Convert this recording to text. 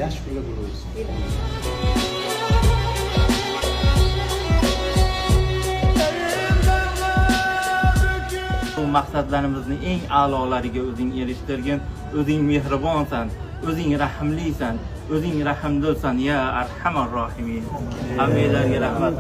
yaxshi kunlar bo'lsin. Bu maqsadlarimizni eng a'lolariga o'zing erishtirgin. O'zing mehribonsan, o'zing rahimlisan, o'zing rahimdilsan ya arhamar rohimin. Hammalarga rahmat.